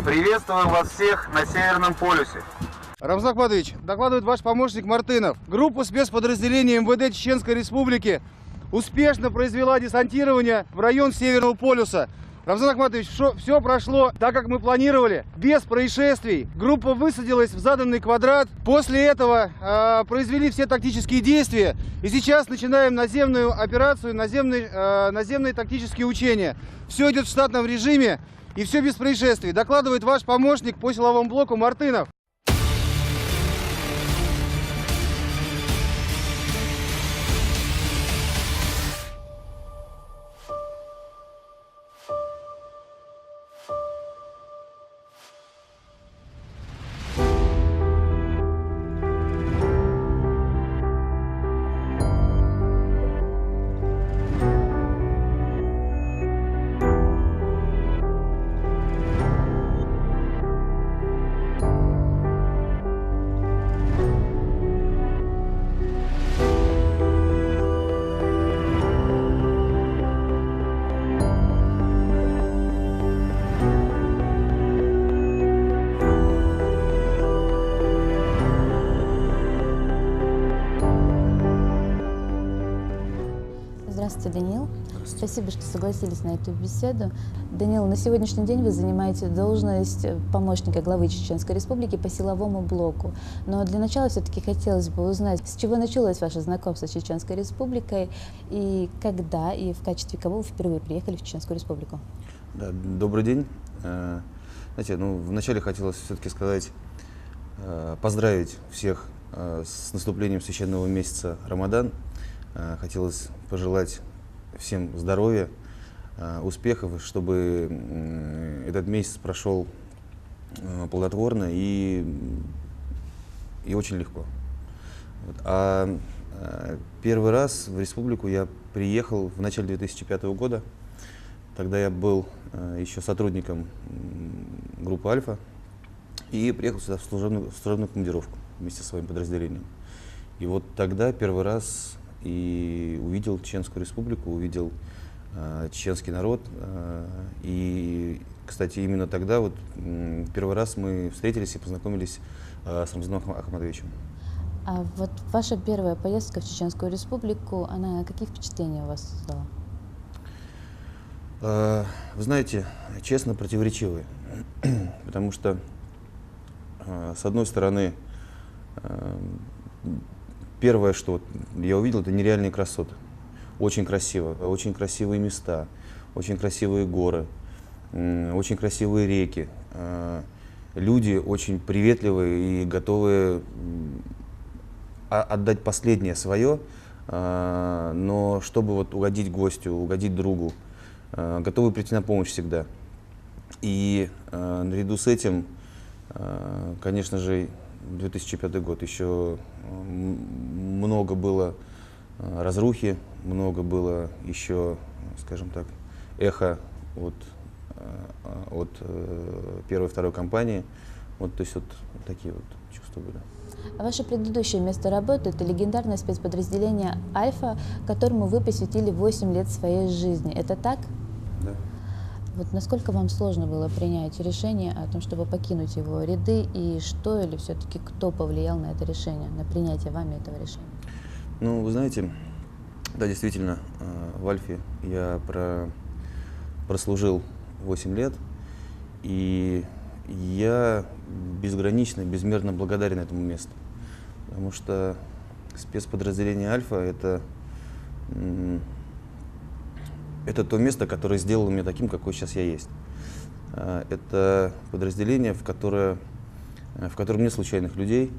Приветствую вас всех на Северном полюсе. Рамзан Ахматович, докладывает ваш помощник Мартынов. Группа спецподразделений МВД Чеченской Республики успешно произвела десантирование в район Северного полюса. Рамзан Ахматович, все прошло так, как мы планировали, без происшествий. Группа высадилась в заданный квадрат. После этого произвели все тактические действия. И сейчас начинаем наземную операцию, наземные тактические учения. Все идет в штатном режиме и все без происшествий. Докладывает ваш помощник по силовому блоку Мартынов. Здравствуйте, Даниил. Спасибо, что согласились на эту беседу. Даниил, на сегодняшний день вы занимаете должность помощника главы Чеченской Республики по силовому блоку. Но для начала все-таки хотелось бы узнать, с чего началось ваше знакомство с Чеченской Республикой и когда и в качестве кого вы впервые приехали в Чеченскую Республику? Да, добрый день. Знаете, вначале хотелось все-таки сказать, поздравить всех с наступлением священного месяца Рамадан. Хотелось пожелать всем здоровья, успехов, чтобы этот месяц прошел плодотворно и очень легко. Первый раз в республику я приехал в начале 2005 года. Тогда я был еще сотрудником группы «Альфа» и приехал сюда в служебную командировку вместе со своим подразделением. И вот тогда первый раз и увидел Чеченскую Республику, увидел чеченский народ. И, кстати, именно тогда вот первый раз мы встретились и познакомились с Рамзаном Ахматовичем. А вот ваша первая поездка в Чеченскую Республику, она какие впечатления у вас создала? Вы знаете, честно, противоречивые. Потому что, с одной стороны, первое, что я увидел, это нереальные красоты. Очень красиво, очень красивые места, очень красивые горы, очень красивые реки. Люди очень приветливые и готовы отдать последнее свое, но чтобы вот угодить гостю, угодить другу, готовы прийти на помощь всегда. И наряду с этим, конечно же, 2005 год, еще много было разрухи, много было еще, скажем так, эхо от первой и второй компании. Вот, то есть вот такие вот чувства были. А ваше предыдущее место работы – это легендарное спецподразделение «Альфа», которому вы посвятили 8 лет своей жизни. Это так? Да. Вот насколько вам сложно было принять решение о том, чтобы покинуть его ряды, и что или все-таки кто повлиял на это решение, на принятие вами этого решения? Ну, вы знаете, да, действительно, в «Альфе» я прослужил 8 лет, и я безгранично, безмерно благодарен этому месту, потому что спецподразделение «Альфа» это то место, которое сделало меня таким, какой сейчас я есть. Это подразделение, в котором нет случайных людей,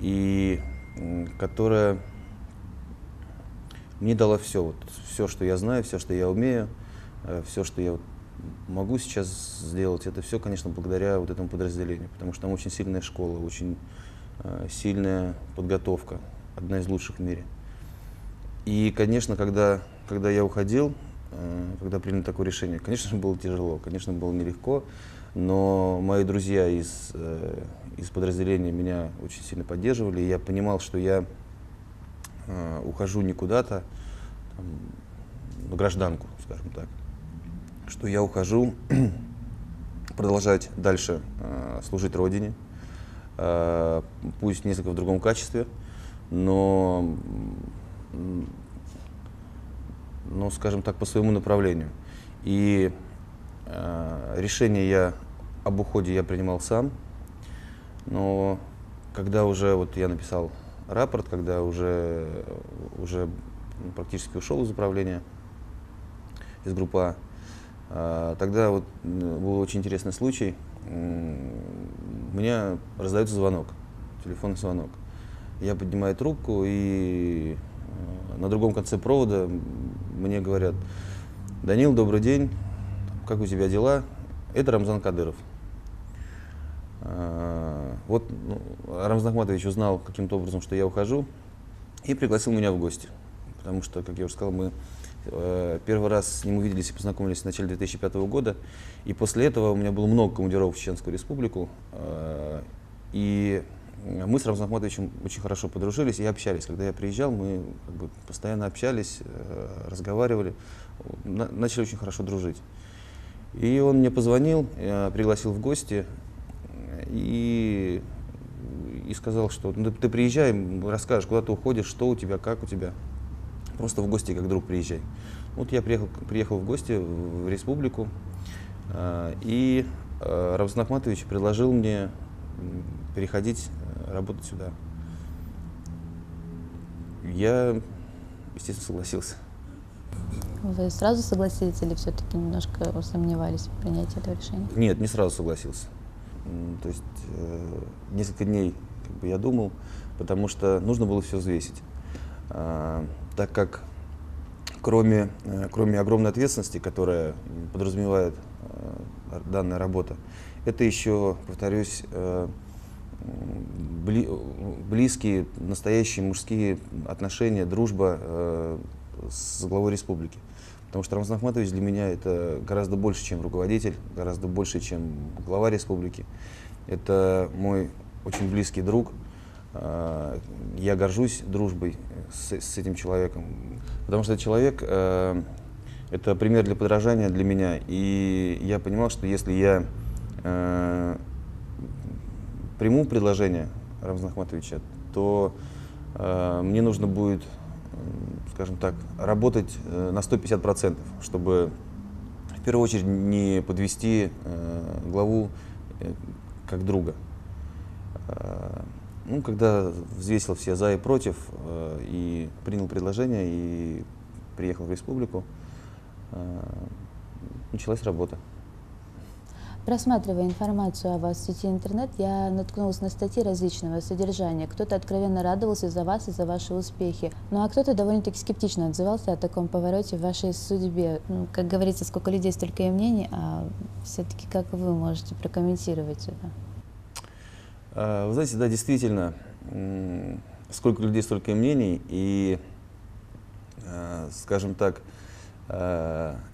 и которое мне дало все. Вот, все, что я знаю, все, что я умею, все, что я могу сейчас сделать, это все, конечно, благодаря вот этому подразделению, потому что там очень сильная школа, очень сильная подготовка, одна из лучших в мире. И, конечно, когда я уходил, когда приняли такое решение, конечно, было тяжело, конечно, было нелегко, но мои друзья из подразделения меня очень сильно поддерживали, и я понимал, что я ухожу не куда-то, на гражданку, скажем так, что я ухожу продолжать дальше служить Родине, пусть несколько в другом качестве, но, скажем так, по своему направлению. И решение об уходе я принимал сам, но когда уже вот я написал рапорт, когда уже практически ушел из управления, из группы А, тогда вот был очень интересный случай. У меня раздается звонок, телефонный звонок. Я поднимаю трубку, и на другом конце провода мне говорят: Данил, добрый день, как у тебя дела? Это Рамзан Кадыров. Вот Рамзан Ахматович узнал каким-то образом, что я ухожу, и пригласил меня в гости. Потому что, как я уже сказал, мы первый раз с ним увиделись и познакомились в начале 2005 года. И после этого у меня было много командировок в Чеченскую Республику. И мы с Рамзаном Ахматовичем очень хорошо подружились и общались. Когда я приезжал, мы постоянно общались, разговаривали, начали очень хорошо дружить. И он мне позвонил, пригласил в гости и сказал, что ты приезжай, расскажешь, куда ты уходишь, что у тебя, как у тебя. Просто в гости, как друг, приезжай. Вот я приехал в гости в республику, и Рамзан Ахматович предложил мне переходить работать сюда. Я, естественно, согласился. Вы сразу согласились или все-таки немножко сомневались в принятии этого решения? Нет, не сразу согласился. То есть несколько дней я думал, потому что нужно было все взвесить. Так как кроме огромной ответственности, которая подразумевает данная работа, это еще, повторюсь, близкие, настоящие мужские отношения, дружба с главой республики. Потому что Рамзан Ахматович для меня это гораздо больше, чем руководитель, гораздо больше, чем глава республики. Это мой очень близкий друг. Я горжусь дружбой с этим человеком, потому что этот человек это пример для подражания для меня. И я понимал, что если я приму предложение Рамзана Ахматовича, то мне нужно будет, скажем так, работать на 150%, чтобы в первую очередь не подвести главу как друга. Когда взвесил все за и против, и принял предложение, и приехал в республику, началась работа. Просматривая информацию о вас в сети интернет, я наткнулась на статьи различного содержания. Кто-то откровенно радовался за вас и за ваши успехи, ну а кто-то довольно-таки скептично отзывался о таком повороте в вашей судьбе. Как говорится, сколько людей, столько и мнений, а все-таки как вы можете прокомментировать это? Вы знаете, да, действительно, сколько людей, столько и мнений, и, скажем так,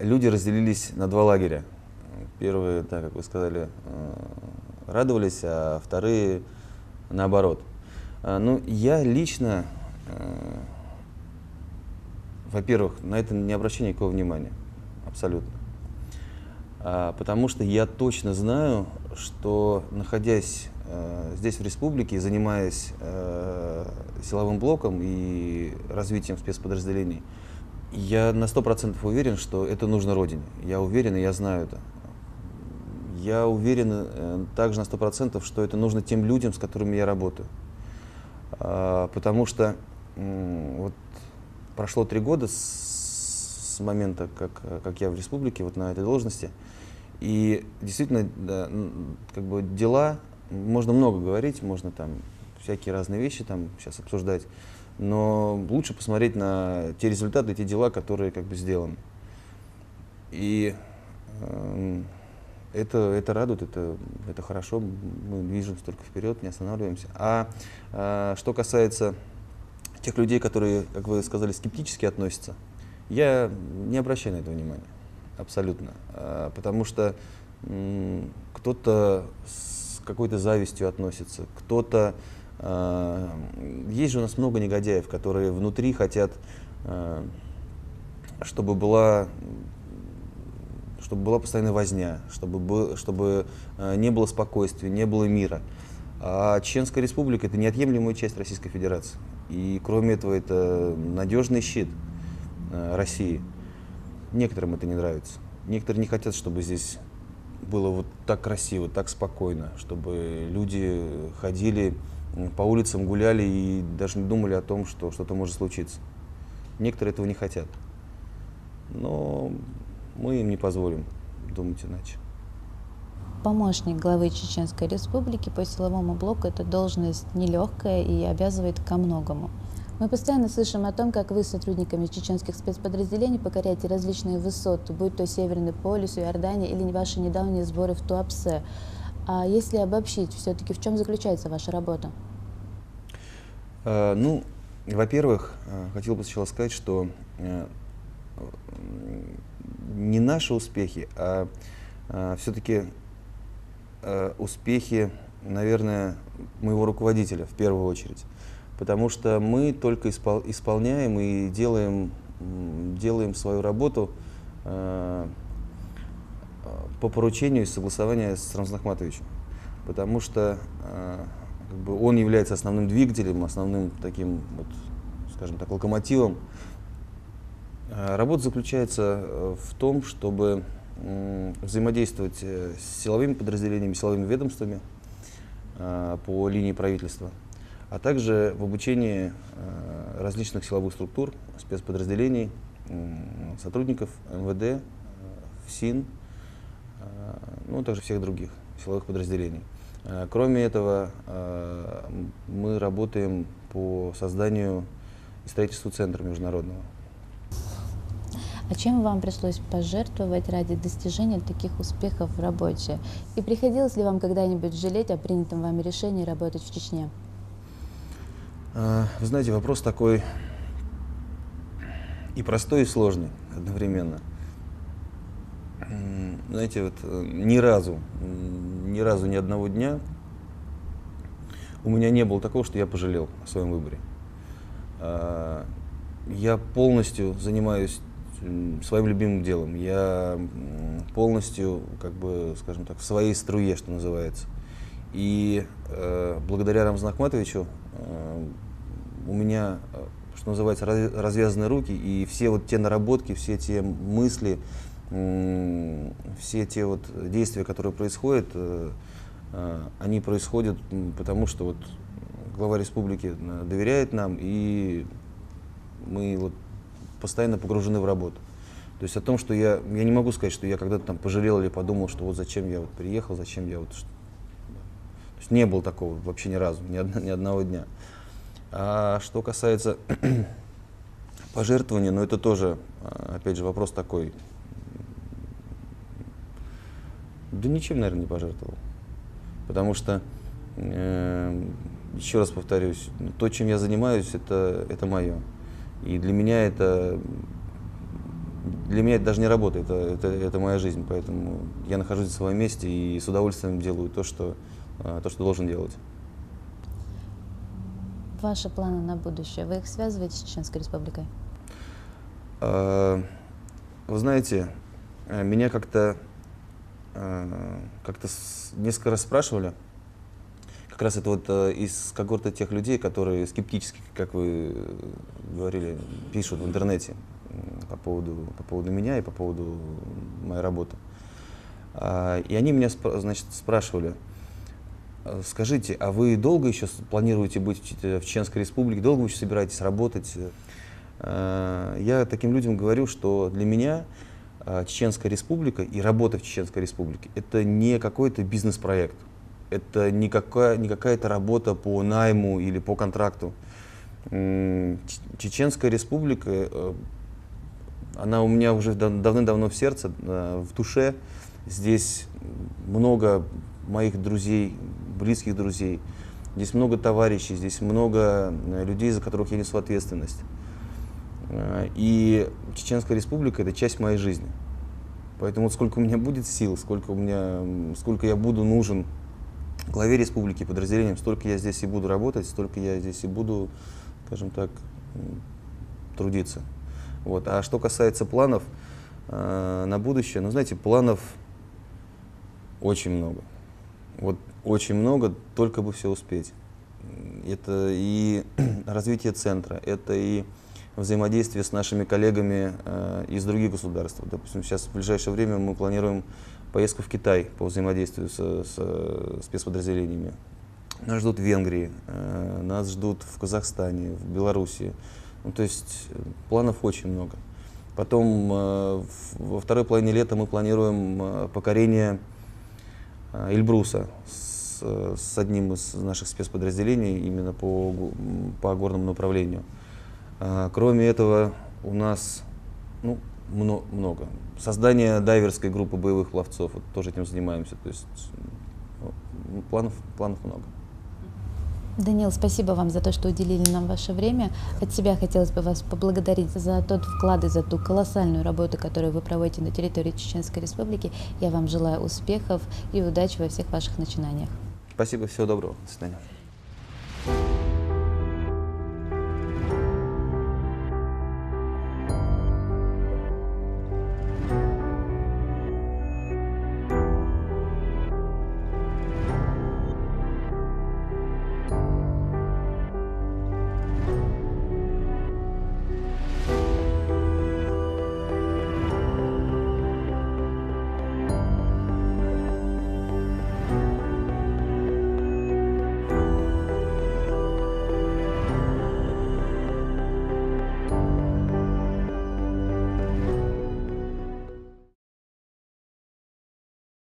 люди разделились на два лагеря. Первые, так как вы сказали, радовались, а вторые наоборот. Ну, я лично, во-первых, на это не обращаю никакого внимания, абсолютно. Потому что я точно знаю, что, находясь здесь, в республике, занимаясь силовым блоком и развитием спецподразделений, я на 100% уверен, что это нужно Родине. Я уверен, и я знаю это. Я уверен также на 100%, что это нужно тем людям, с которыми я работаю. Потому что вот прошло 3 года с момента, как я в республике, вот на этой должности, и действительно, да, как бы дела, можно много говорить, можно там всякие разные вещи там сейчас обсуждать, но лучше посмотреть на те результаты, те дела, которые как бы сделаны. И это радует, это хорошо, мы движемся только вперед, не останавливаемся. А что касается тех людей, которые, как вы сказали, скептически относятся, я не обращаю на это внимания, абсолютно. Потому что кто-то с какой-то завистью относится, кто-то... Есть же у нас много негодяев, которые внутри хотят, чтобы чтобы была постоянная возня, чтобы не было спокойствия, не было мира. А Чеченская Республика — это неотъемлемая часть Российской Федерации. И кроме этого, это надежный щит России. Некоторым это не нравится. Некоторые не хотят, чтобы здесь было вот так красиво, так спокойно, чтобы люди ходили по улицам, гуляли и даже не думали о том, что что-то может случиться. Некоторые этого не хотят. Но мы им не позволим думать иначе. Помощник главы Чеченской Республики по силовому блоку — это должность нелегкая и обязывает ко многому. Мы постоянно слышим о том, как вы с сотрудниками чеченских спецподразделений покоряете различные высоты, будь то Северный полюс, Иордания или ваши недавние сборы в Туапсе. А если обобщить, все-таки в чем заключается ваша работа? Ну, во-первых, хотел бы сначала сказать, что не наши успехи, а все-таки успехи, наверное, моего руководителя в первую очередь. Потому что мы только исполняем и делаем свою работу по поручению и согласованию с Рамзаном Ахматовичем. Потому что как бы он является основным двигателем, основным таким, вот, скажем так, локомотивом. Работа заключается в том, чтобы взаимодействовать с силовыми подразделениями, силовыми ведомствами по линии правительства, а также в обучении различных силовых структур, спецподразделений, сотрудников МВД, ФСИН, ну, а также всех других силовых подразделений. Кроме этого, мы работаем по созданию и строительству центра международного. А чем вам пришлось пожертвовать ради достижения таких успехов в работе? И приходилось ли вам когда-нибудь жалеть о принятом вами решении работать в Чечне? Вы знаете, вопрос такой и простой, и сложный одновременно. Знаете, вот ни разу, ни одного дня у меня не было такого, что я пожалел о своем выборе. Я полностью занимаюсь своим любимым делом. Я полностью, как бы, скажем так, в своей струе, что называется. И благодаря Рамзану Ахматовичу у меня, что называется, развязаны руки, и все вот те наработки, все те мысли, все те вот действия, которые происходят, они происходят потому, что вот глава республики доверяет нам, и мы вот постоянно погружены в работу. То есть о том, что я не могу сказать, что я когда-то там пожалел или подумал, что вот зачем я вот приехал, зачем я вот... То есть не было такого вообще ни разу, ни одного дня. А что касается пожертвования, ну это тоже, опять же, вопрос такой. Да ничем, наверное, не пожертвовал. Потому что, еще раз повторюсь, то, чем я занимаюсь, это мое. И для меня это даже не работа, это моя жизнь. Поэтому я нахожусь на своем месте и с удовольствием делаю то, что должен делать. Ваши планы на будущее, вы их связываете с Чеченской Республикой? Вы знаете, меня как-то несколько раз спрашивали. Как раз это вот из когорты тех людей, которые скептически, как вы говорили, пишут в интернете по поводу меня и по поводу моей работы. И они меня, значит, спрашивали: скажите, а вы долго еще планируете быть в Чеченской Республике, долго вы еще собираетесь работать? Я таким людям говорю, что для меня Чеченская Республика и работа в Чеченской Республике — это не какой-то бизнес-проект. Это не какая-то работа по найму или по контракту. Чеченская Республика, она у меня уже давным-давно в сердце, в душе. Здесь много моих друзей, близких друзей. Здесь много товарищей, здесь много людей, за которых я несу ответственность. И Чеченская Республика — это часть моей жизни. Поэтому вот сколько у меня будет сил, сколько я буду нужен главе республики, подразделениям, столько я здесь и буду работать, столько я здесь и буду, скажем так, трудиться. Вот. А что касается планов, на будущее. Но, знаете, планов очень много. Вот очень много, только бы все успеть. Это и развитие центра, это и взаимодействие с нашими коллегами из других государств. Допустим, сейчас в ближайшее время мы планируем поездку в Китай по взаимодействию с спецподразделениями. Нас ждут в Венгрии, нас ждут в Казахстане, в Беларуси. Ну, то есть планов очень много. Потом во второй половине лета мы планируем покорение Эльбруса с одним из наших спецподразделений именно по горному направлению. Кроме этого, у нас много. Создание дайверской группы боевых пловцов, вот, тоже этим занимаемся. То есть планов много. Даниил, спасибо вам за то, что уделили нам ваше время. От себя хотелось бы вас поблагодарить за тот вклад и за ту колоссальную работу, которую вы проводите на территории Чеченской Республики. Я вам желаю успехов и удачи во всех ваших начинаниях. Спасибо, всего доброго. До свидания.